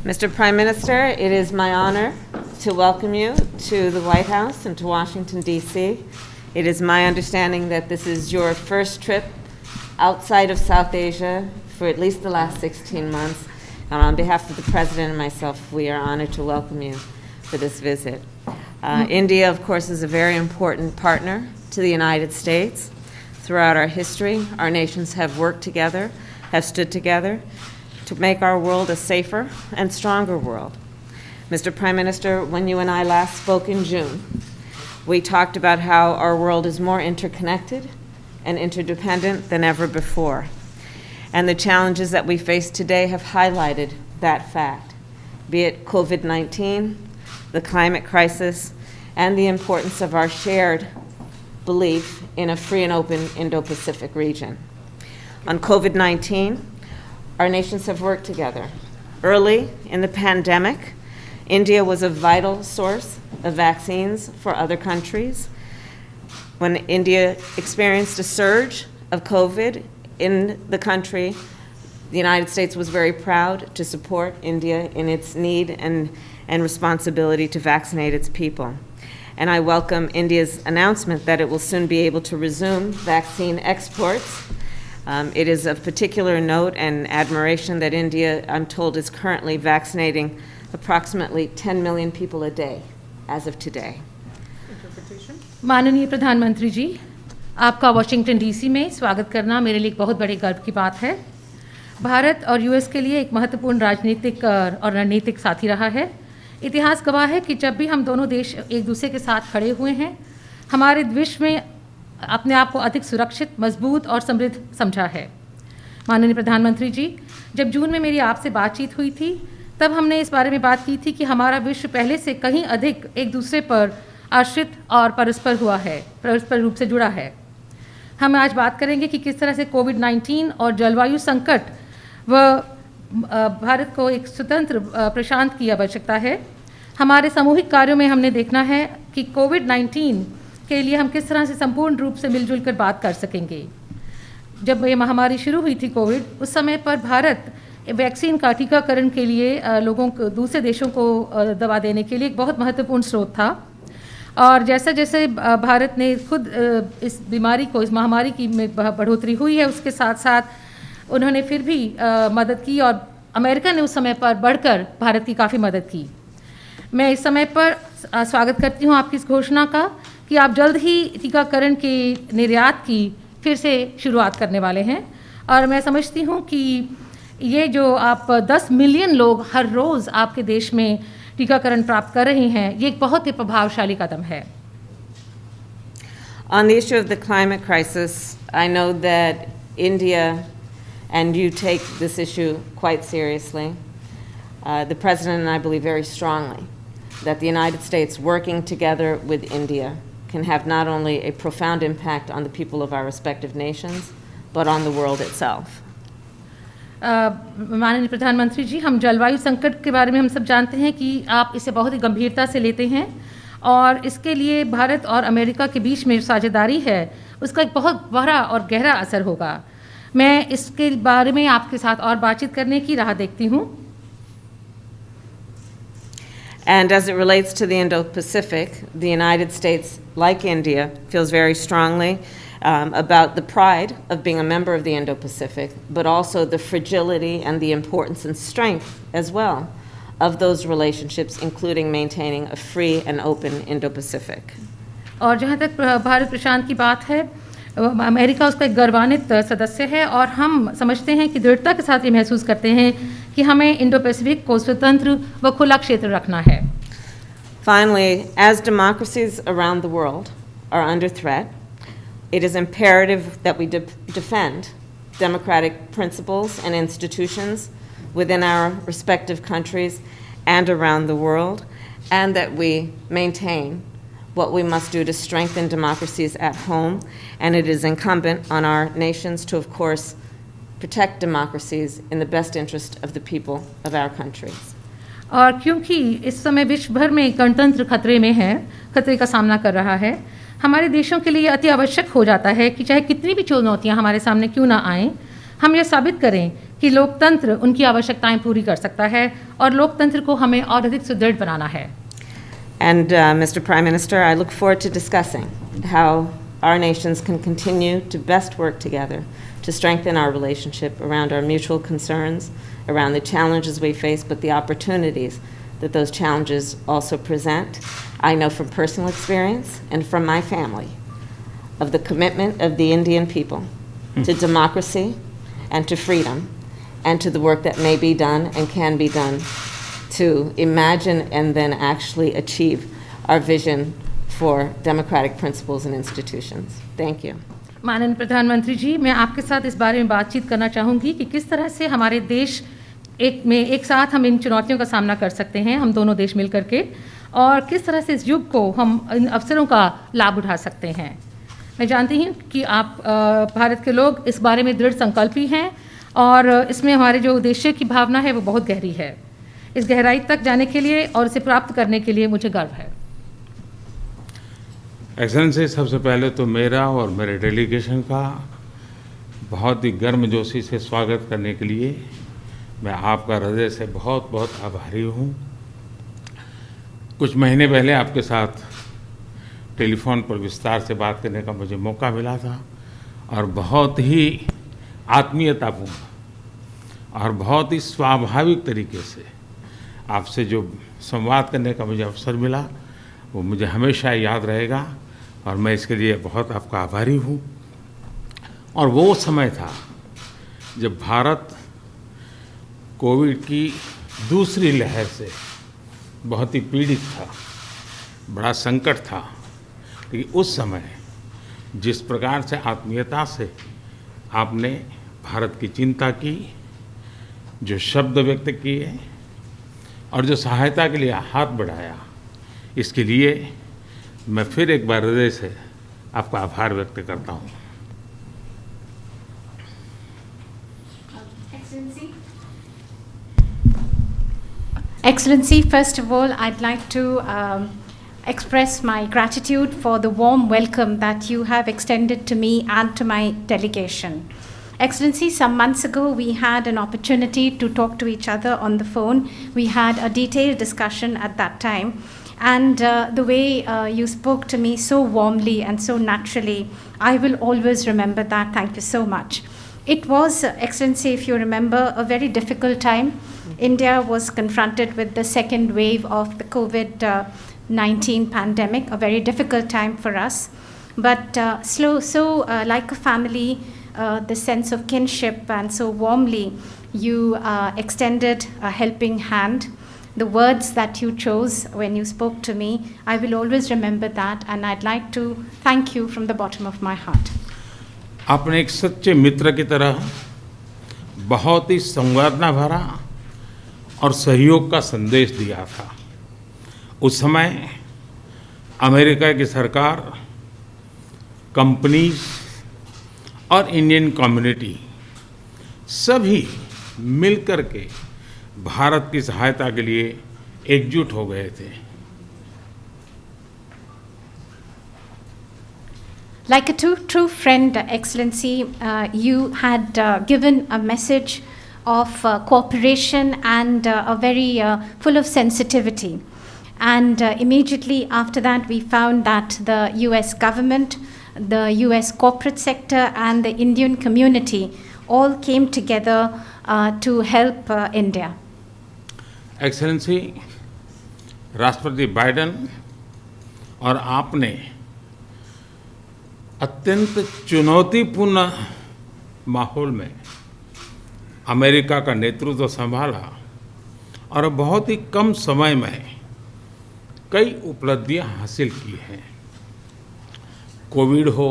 Mr. Prime Minister, it is my honor to welcome you to the White House and to Washington, D.C. It is my understanding that this is your first trip outside of South Asia for at least the last 16 months. And on behalf of the President and myself, we are honored to welcome you for this visit. India, of course, is a very important partner to the United States. Throughout our history, our nations have worked together, have stood together to make our world a safer and stronger world. Mr. Prime Minister, when you and I last spoke in June, we talked about how our world is more interconnected and interdependent than ever before. And the challenges that we face today have highlighted that fact, be it COVID-19, the climate crisis, and the importance of our shared belief in a free and open Indo-Pacific region. On COVID-19, our nations have worked together. Early in the pandemic, India was a vital source of vaccines for other countries. When India experienced a surge of COVID in the country, the United States was very proud to support India in its need and responsibility to vaccinate its people. And I welcome India's announcement that it will soon be able to resume vaccine exports. It is of particular note and admiration that India, I'm told, is currently vaccinating approximately 10 million people a day as of today. माननीय प्रधानमंत्री जी, आपका Washington DC में स्वागत करना मेरे लिए एक बहुत बड़े गर्व की बात है। भारत और यूएस के लिए एक महत्वपूर्ण राजनीतिक और रणनीतिक साथी रहा है। इतिहास गवाह है कि जब भी हम दोनों देश एक दूसरे के साथ खड़े हुए हैं, हमारे विश्व में अपने आप को अधिक सुरक्षित, मजबूत और समृद्ध समझा है। माननीय प्रधानमंत्री जी, जब जून में मेरी आपसे बातचीत हुई थी, तब हमने इस बारे में बात की थी कि हमारा विश्व पहले से कहीं अधिक एक दूसरे पर आश्रित और परस्पर रूप से जुड़ा है। हम आज बात करेंगे कि किस तरह से कोविड-19 और जलवायु संकट व भारत को एक स्वतंत्र प्रशांत की आवश्यकता है। हमारे सामूहिक कार्यों में हमने देखना है कि कोविड-19 के लिए हम किस तरह से संपूर्ण रूप से मिलजुल कर बात कर सकेंगे। जब ये महामारी शुरू हुई थी कोविड, उस समय पर भारत वैक्सीन का टीकाकरण के लिए लोगों को, दूसरे देशों को दवा देने के लिए एक बहुत महत्वपूर्ण स्रोत था। और जैसे जैसे भारत ने खुद इस बीमारी को, इस महामारी की में बढ़ोतरी हुई है, उसके साथ साथ उन्होंने फिर भी मदद की और अमेरिका ने उस समय पर बढ़कर भारत की काफ़ी मदद की। मैं इस समय पर स्वागत करती हूँ आपकी इस घोषणा का कि आप जल्द ही टीकाकरण के निर्यात की फिर से शुरुआत करने वाले हैं। और मैं समझती हूँ कि ये जो आप 10 मिलियन लोग हर रोज़ आपके देश में टीकाकरण प्राप्त कर रहे हैं, ये एक बहुत ही प्रभावशाली कदम है। On the issue of the climate crisis, I know that India and you take this issue quite seriously. The President and I believe very strongly that the United States working together with India can have not only a profound impact on the people of our respective nations, but on the world itself. माननीय प्रधानमंत्री जी, हम जलवायु संकट के बारे में हम सब जानते हैं कि आप इसे बहुत ही गंभीरता से लेते हैं और इसके लिए भारत और अमेरिका के बीच में साझेदारी है, उसका एक बहुत बड़ा और गहरा असर होगा। मैं इसके बारे में आपके साथ और बातचीत करने की राह देखती हूँ। And as it relates to the Indo-Pacific, the United States, like India, feels very strongly about the pride of being a member of the Indo-Pacific, but also the fragility and the importance and strength as well of those relationships, including maintaining a free and open Indo-Pacific. और जहाँ तक भारत प्रशांत की बात है, America उसका एक गौरवान्वित सदस्य है और हम समझते हैं कि दृढ़ता के साथ ये महसूस करते हैं कि हमें इंडो पैसिफिक को स्वतंत्र व खुला क्षेत्र रखना है। Finally, as democracies around the world are under threat, it is imperative that we defend democratic principles and institutions within our respective countries and around the world, and that we maintain what we must do to strengthen democracies at home, and it is incumbent on our nations to, of course, protect democracies in the best interest of the people of our countries. और क्योंकि इस समय विश्व भर में गणतंत्र खतरे में है, खतरे का सामना कर रहा है, हमारे देशों के लिए अति आवश्यक हो जाता है कि चाहे कितनी भी चुनौतियां हमारे सामने क्यों ना आएं, हम ये साबित करें कि लोकतंत्र उनकी आवश्यकताएं पूरी कर सकता है और लोकतंत्र को हमें और अधिक सुदृढ़ बनाना है। And Mr. Prime Minister, I look forward to discussing how our nations can continue to best work together to strengthen our relationship around our mutual concerns, around the challenges we face, but the opportunities that those challenges also present. I know from personal experience and from my family of the commitment of the Indian people to democracy and to freedom and to the work that may be done and can be done to imagine and then actually achieve our vision for democratic principles and institutions. Thank you. माननीय प्रधानमंत्री जी, मैं आपके साथ इस बारे में बातचीत करना चाहूँगी कि किस तरह से हमारे देश एक साथ हम इन चुनौतियों का सामना कर सकते हैं, हम दोनों देश मिल करके, और किस तरह से इस युग को हम इन अवसरों का लाभ उठा सकते हैं। मैं जानती हूँ कि आप भारत के लोग इस बारे में दृढ़ संकल्पी हैं और इसमें हमारे जो उद्देश्य की भावना है वो बहुत गहरी है। इस गहराई तक जाने के लिए और इसे प्राप्त करने के लिए मुझे गर्व है। एक्सेलेंसी, सबसे पहले तो मेरा और मेरे डेलीगेशन का बहुत ही गर्मजोशी से स्वागत करने के लिए मैं आपका हृदय से बहुत बहुत आभारी हूँ। कुछ महीने पहले आपके साथ टेलीफोन पर विस्तार से बात करने का मुझे मौका मिला था और बहुत ही आत्मीयतापूर्ण और बहुत ही स्वाभाविक तरीके से आपसे जो संवाद करने का मुझे अवसर मिला वो मुझे हमेशा याद रहेगा और मैं इसके लिए बहुत आपका आभारी हूँ। और वो समय था जब भारत कोविड की दूसरी लहर से बहुत ही पीड़ित था, बड़ा संकट था। लेकिन उस समय जिस प्रकार से आत्मीयता से आपने भारत की चिंता की, जो शब्द व्यक्त किए और जो सहायता के लिए हाथ बढ़ाया, इसके लिए मैं फिर एक बार हृदय से आपका आभार व्यक्त करता हूँ। Excellency, first of all, I'd like to express my gratitude for the warm welcome that you have extended to me and to my delegation. Excellency, some months ago we had an opportunity to talk to each other on the phone. We had a detailed discussion at that time. And the way you spoke to me so warmly and so naturally, I will always remember that. Thank you so much. It was, Excellency, if you remember, a very difficult time. India was confronted with the second wave of the COVID-19 pandemic, a very difficult time for us. But like a family, the sense of kinship, and so warmly you extended a helping hand. The words that you chose when you spoke to me, I will always remember that, and I'd like to thank you from the bottom of my heart. आपने एक सच्चे मित्र की तरह बहुत ही संवेदना भरा और सहयोग का संदेश दिया था। उस समय अमेरिका की सरकार, कंपनीज और इंडियन कम्युनिटी सभी मिलकर के भारत की सहायता के लिए एकजुट हो गए थे। Like a true friend, Excellency, you had given a message of cooperation and a very full of sensitivity. And immediately after that, we found that the US government, the US corporate sector, and the Indian community all came together to help India. Excellency, राष्ट्रपति Biden और आपने अत्यंत चुनौतीपूर्ण माहौल में America का नेतृत्व संभाला और बहुत ही कम समय में कई उपलब्धियां हासिल की हैं। कोविड हो,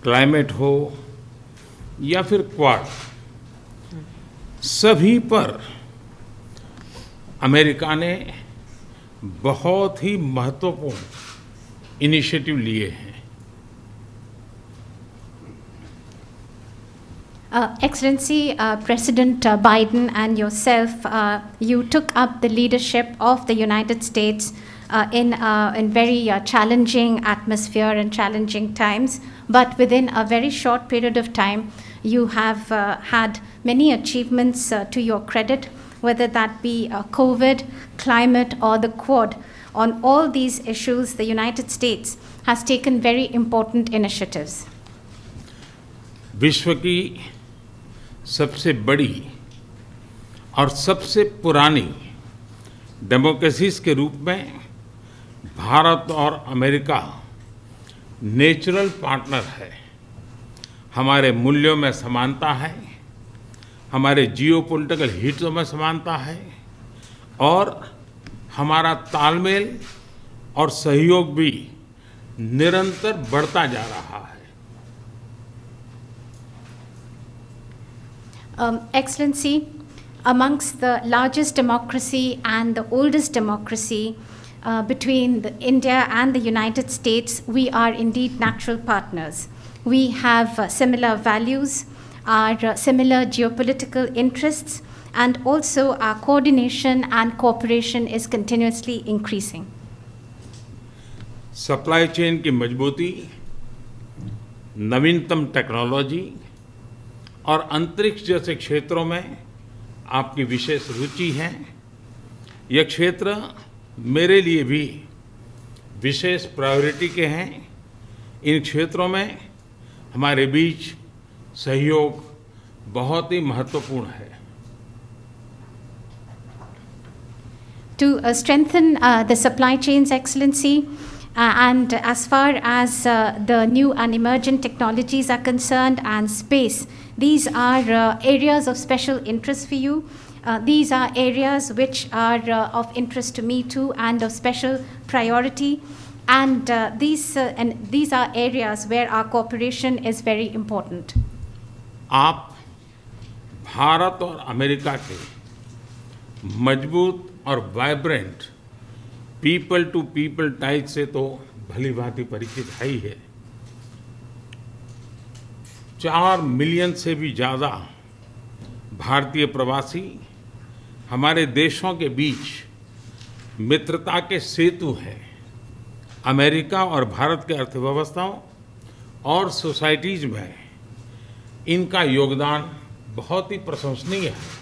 क्लाइमेट हो या फिर क्वाड, सभी पर अमेरिका ने बहुत ही महत्वपूर्ण इनिशिएटिव लिए हैं। Excellency, President Biden and yourself, you took up the leadership of the United States in very challenging atmosphere and challenging times. But within a very short period of time, You have had many achievements to your credit, whether that be COVID, climate, or the Quad. On all these issues, the United States has taken very important initiatives. विश्व की सबसे बड़ी और सबसे पुरानी democracies के रूप में भारत और अमेरिका नेचुरल पार्टनर है। हमारे मूल्यों में समानता है, हमारे जियोपॉलिटिकल हितों में समानता है और हमारा तालमेल और सहयोग भी निरंतर बढ़ता जा रहा है। Excellency, amongst the largest democracy and the oldest democracy between India and the United States, we are indeed natural partners. We have similar values, our similar geopolitical interests, and also our coordination and cooperation is continuously increasing. Supply chain की मजबूती, नवीनतम technology और अंतरिक्ष जैसे क्षेत्रों में आपकी विशेष रुचि है। यह क्षेत्र मेरे लिए भी विशेष प्रायोरिटी के हैं। इन क्षेत्रों में हमारे बीच सहयोग बहुत ही महत्वपूर्ण है। To strengthen the supply chains, Excellency, and as far as the new and emerging technologies are concerned and space, these are areas of special interest for you. These are areas which are of interest to me too and of special priority. And these are areas where our cooperation is very important. आप भारत और America के मजबूत और vibrant people to people ties से तो भली भांति परिचित है ही है। 4 मिलियन से भी ज़्यादा भारतीय प्रवासी हमारे देशों के बीच मित्रता के सेतु हैं। अमेरिका और भारत के अर्थव्यवस्थाओं और सोसाइटीज़ में इनका योगदान बहुत ही प्रशंसनीय है।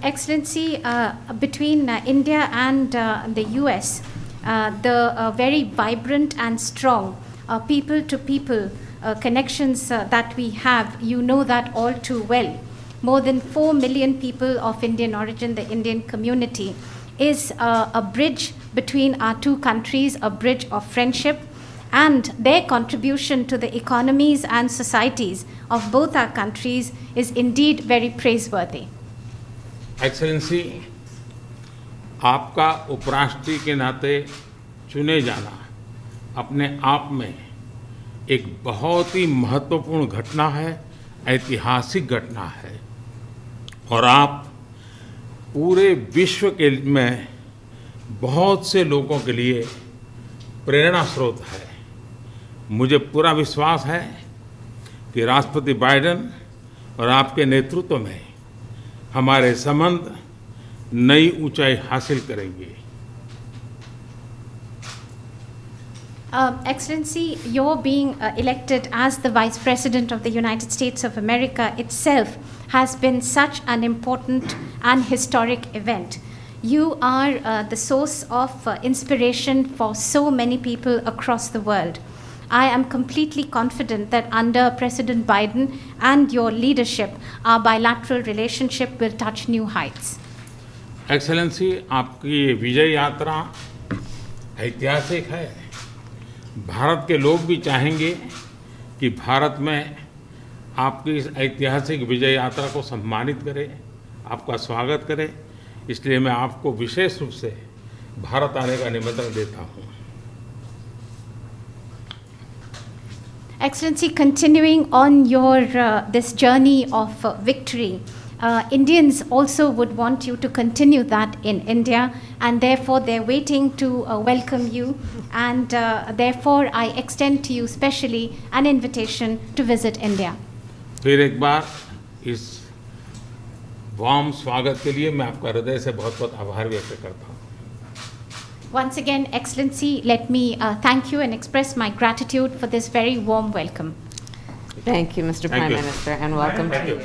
Excellency, between India and the US, the very vibrant and strong people-to-people connections that we have, you know that all too well. More than 4 million people of Indian origin, the Indian community, is a bridge between our two countries, a bridge of friendship, and their contribution to the economies and societies of both our countries is indeed very praiseworthy. Excellency, आपका उपराष्ट्रपति के नाते चुने जाना अपने आप में एक बहुत ही महत्वपूर्ण घटना है, ऐतिहासिक घटना है और आप पूरे विश्व के में बहुत से लोगों के लिए प्रेरणा स्रोत है। मुझे पूरा विश्वास है कि राष्ट्रपति बाइडेन और आपके नेतृत्व में हमारे संबंध नई ऊंचाई हासिल करेंगे। Excellency, your being elected as the Vice President of the United States of America itself has been such an important and historic event. You are the source of inspiration for so many people across the world. I am completely confident that under President Biden and your leadership, our bilateral relationship will touch new heights. Excellency, आपकी ये विजय यात्रा ऐतिहासिक है। भारत के लोग भी चाहेंगे कि भारत में आपकी इस ऐतिहासिक विजय यात्रा को सम्मानित करें, आपका स्वागत करें। इसलिए मैं आपको विशेष रूप से भारत आने का निमंत्रण देता हूँ। Excellency, continuing on your this journey of victory, Indians also would want you to continue that in India, and therefore they're waiting to welcome you, and therefore I extend to you specially an invitation to visit India. फिर एक बार इस warm स्वागत के लिए मैं आपका हृदय से बहुत बहुत आभार व्यक्त करता हूँ। Once again, Excellency, let me thank you and express my gratitude for this very warm welcome. Thank you, Mr. Thank Prime you. Minister, and welcome to you.